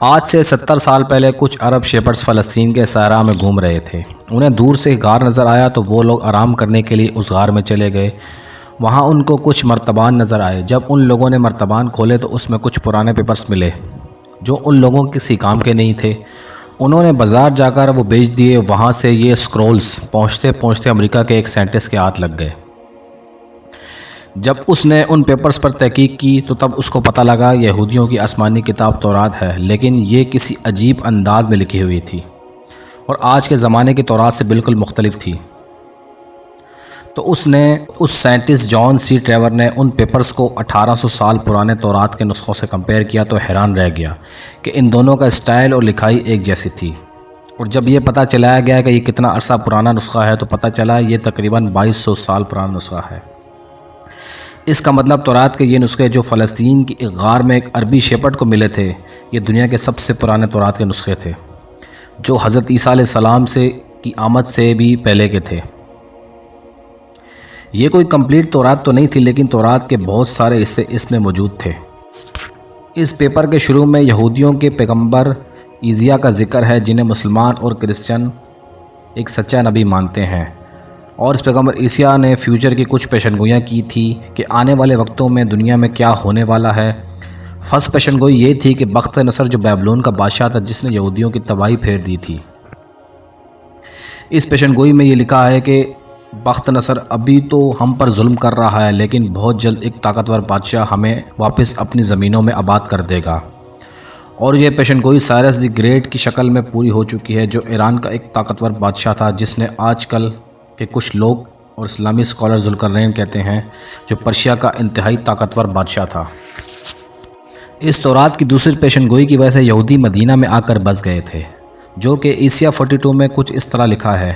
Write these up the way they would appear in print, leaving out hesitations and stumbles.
آج سے 70 سال پہلے کچھ عرب شیپرز فلسطین کے صحرا میں گھوم رہے تھے۔ انہیں دور سے غار نظر آیا تو وہ لوگ آرام کرنے کے لیے اس غار میں چلے گئے۔ وہاں ان کو کچھ مرتبان نظر آئے۔ جب ان لوگوں نے مرتبان کھولے تو اس میں کچھ پرانے پیپرز ملے جو ان لوگوں کسی کام کے نہیں تھے۔ انہوں نے بازار جا کر وہ بیچ دیے۔ وہاں سے یہ اسکرولز پہنچتے پہنچتے امریکہ کے ایک سائنٹسٹ کے ہاتھ لگ گئے۔ جب اس نے ان پیپرز پر تحقیق کی تو تب اس کو پتہ لگا یہودیوں کی آسمانی کتاب تورات ہے، لیکن یہ کسی عجیب انداز میں لکھی ہوئی تھی اور آج کے زمانے کی تورات سے بالکل مختلف تھی۔ تو اس سائنٹسٹ جان سی ٹریور نے ان پیپرز کو 1800 سال پرانے تورات کے نسخوں سے کمپیئر کیا تو حیران رہ گیا کہ ان دونوں کا اسٹائل اور لکھائی ایک جیسی تھی۔ اور جب یہ پتہ چلایا گیا کہ یہ کتنا عرصہ پرانا نسخہ ہے تو پتہ چلا یہ تقریباً 2200 سال پرانا نسخہ ہے۔ اس کا مطلب تورات کے یہ نسخے جو فلسطین کی ایک غار میں ایک عربی شیپرڈ کو ملے تھے، یہ دنیا کے سب سے پرانے تورات کے نسخے تھے، جو حضرت عیسیٰ علیہ السلام کی آمد سے بھی پہلے کے تھے۔ یہ کوئی کمپلیٹ تورات تو نہیں تھی، لیکن تورات کے بہت سارے حصے اس میں موجود تھے۔ اس پیپر کے شروع میں یہودیوں کے پیغمبر عیسیٰ کا ذکر ہے، جنہیں مسلمان اور کرسچن ایک سچا نبی مانتے ہیں، اور اس پیغمبر عیسیٰ نے فیوچر کی کچھ پیشنگوئیاں کی تھی کہ آنے والے وقتوں میں دنیا میں کیا ہونے والا ہے۔ فرسٹ پیشنگوئی یہ تھی کہ بخت نصر جو بیبلون کا بادشاہ تھا جس نے یہودیوں کی تباہی پھیر دی تھی، اس پیشنگوئی میں یہ لکھا ہے کہ بخت نصر ابھی تو ہم پر ظلم کر رہا ہے، لیکن بہت جلد ایک طاقتور بادشاہ ہمیں واپس اپنی زمینوں میں آباد کر دے گا۔ اور یہ پیشنگوئی سائرس دی گریٹ کی شکل میں پوری ہو چکی ہے، جو ایران کا ایک طاقتور بادشاہ تھا جس نے آج کل کہ کچھ لوگ اور اسلامی اسکالر ذوالقرنین کہتے ہیں، جو پرشیا کا انتہائی طاقتور بادشاہ تھا۔ اس تورات کی دوسری پیشنگوئی کی وجہ سے یہودی مدینہ میں آ کر بس گئے تھے، جو کہ عیسیٰ 42 میں کچھ اس طرح لکھا ہے: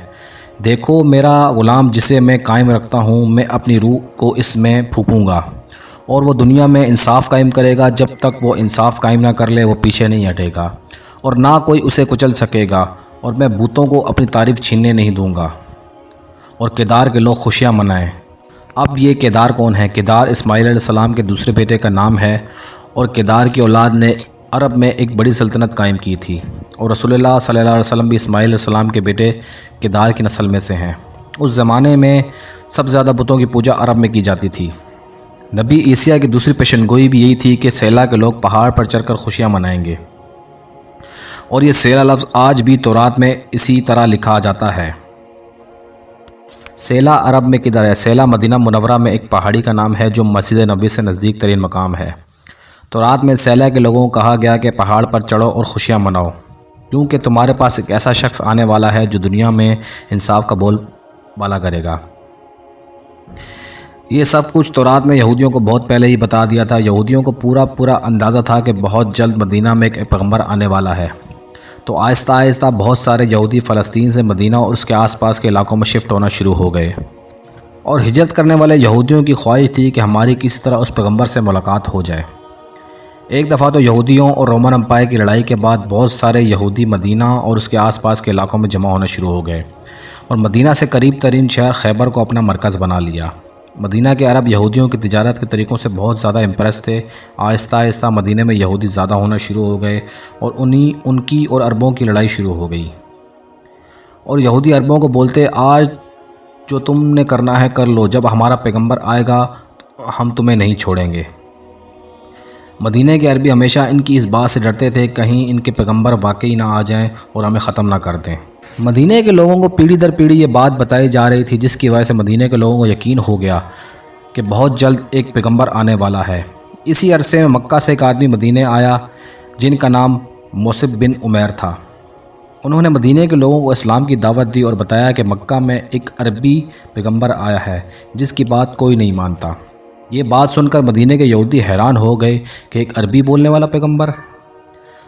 دیکھو میرا غلام جسے میں قائم رکھتا ہوں، میں اپنی روح کو اس میں پھونکوں گا اور وہ دنیا میں انصاف قائم کرے گا۔ جب تک وہ انصاف قائم نہ کر لے وہ پیچھے نہیں ہٹے گا اور نہ کوئی اسے کچل سکے گا، اور میں بتوں کو اپنی تعریف چھیننے نہیں دوں گا، اور کیدار کے لوگ خوشیاں منائیں۔ اب یہ کیدار کون ہے؟ کیدار اسماعیل علیہ السلام کے دوسرے بیٹے کا نام ہے، اور کیدار کی اولاد نے عرب میں ایک بڑی سلطنت قائم کی تھی، اور رسول اللہ صلی اللہ علیہ وسلم بھی اسماعیل علیہ السلام کے بیٹے کیدار کی نسل میں سے ہیں۔ اس زمانے میں سب سے زیادہ بتوں کی پوجا عرب میں کی جاتی تھی۔ نبی عیسیٰ کی دوسری پیشنگوئی بھی یہی تھی کہ سیلا کے لوگ پہاڑ پر چڑھ کر خوشیاں منائیں گے، اور یہ سیلا لفظ آج بھی تورات میں اسی طرح لکھا جاتا ہے۔ سیلا عرب میں کدھر ہے؟ سیلا مدینہ منورہ میں ایک پہاڑی کا نام ہے جو مسجد نبوی سے نزدیک ترین مقام ہے۔ تورات میں سیلا کے لوگوں کو کہا گیا کہ پہاڑ پر چڑھو اور خوشیاں مناؤ، کیونکہ تمہارے پاس ایک ایسا شخص آنے والا ہے جو دنیا میں انصاف کا بول بالا کرے گا۔ یہ سب کچھ تورات میں یہودیوں کو بہت پہلے ہی بتا دیا تھا۔ یہودیوں کو پورا اندازہ تھا کہ بہت جلد مدینہ میں ایک پیغمبر آنے والا ہے، تو آہستہ آہستہ بہت سارے یہودی فلسطین سے مدینہ اور اس کے آس پاس کے علاقوں میں شفٹ ہونا شروع ہو گئے، اور ہجرت کرنے والے یہودیوں کی خواہش تھی کہ ہماری کسی طرح اس پیغمبر سے ملاقات ہو جائے۔ ایک دفعہ تو یہودیوں اور رومن امپائر کی لڑائی کے بعد بہت سارے یہودی مدینہ اور اس کے آس پاس کے علاقوں میں جمع ہونا شروع ہو گئے، اور مدینہ سے قریب ترین شہر خیبر کو اپنا مرکز بنا لیا۔ مدینہ کے عرب یہودیوں کی تجارت کے طریقوں سے بہت زیادہ امپریس تھے۔ آہستہ آہستہ مدینہ میں یہودی زیادہ ہونا شروع ہو گئے، اور ان کی اور عربوں کی لڑائی شروع ہو گئی، اور یہودی عربوں کو بولتے آج جو تم نے کرنا ہے کر لو، جب ہمارا پیغمبر آئے گا ہم تمہیں نہیں چھوڑیں گے۔ مدینہ کے عربی ہمیشہ ان کی اس بات سے ڈرتے تھے کہیں ان کے پیغمبر واقعی نہ آ جائیں اور ہمیں ختم نہ کر دیں۔ مدینہ کے لوگوں کو پیڑھی در پیڑھی یہ بات بتائی جا رہی تھی، جس کی وجہ سے مدینہ کے لوگوں کو یقین ہو گیا کہ بہت جلد ایک پیغمبر آنے والا ہے۔ اسی عرصے میں مکہ سے ایک آدمی مدینہ آیا جن کا نام موسب بن عمیر تھا۔ انہوں نے مدینہ کے لوگوں کو اسلام کی دعوت دی اور بتایا کہ مکہ میں ایک عربی پیغمبر آیا ہے جس کی بات کوئی نہیں مانتا۔ یہ بات سن کر مدینہ کے یہودی حیران ہو گئے کہ ایک عربی بولنے والا پیغمبر،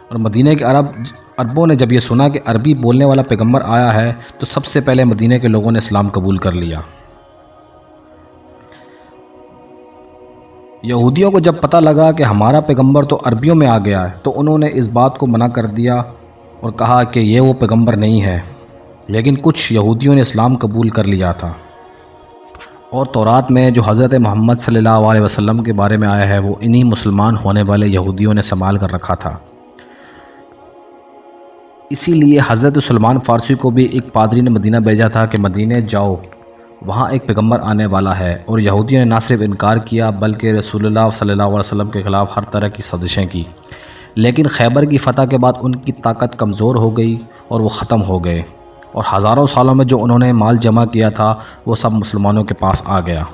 اور مدینہ کے عربوں نے جب یہ سنا کہ عربی بولنے والا پیغمبر آیا ہے تو سب سے پہلے مدینہ کے لوگوں نے اسلام قبول کر لیا۔ یہودیوں کو جب پتہ لگا کہ ہمارا پیغمبر تو عربیوں میں آ گیا ہے تو انہوں نے اس بات کو منع کر دیا اور کہا کہ یہ وہ پیغمبر نہیں ہے، لیکن کچھ یہودیوں نے اسلام قبول کر لیا تھا، اور تورات میں جو حضرت محمد صلی اللہ علیہ وسلم کے بارے میں آیا ہے وہ انہی مسلمان ہونے والے یہودیوں نے سنبھال کر رکھا تھا۔ اسی لیے حضرت سلمان فارسی کو بھی ایک پادری نے مدینہ بھیجا تھا کہ مدینہ جاؤ، وہاں ایک پیغمبر آنے والا ہے، اور یہودیوں نے نہ صرف انکار کیا بلکہ رسول اللہ صلی اللہ علیہ وسلم کے خلاف ہر طرح کی سازشیں کی۔ لیکن خیبر کی فتح کے بعد ان کی طاقت کمزور ہو گئی اور وہ ختم ہو گئے، اور ہزاروں سالوں میں جو انہوں نے مال جمع کیا تھا وہ سب مسلمانوں کے پاس آ گیا۔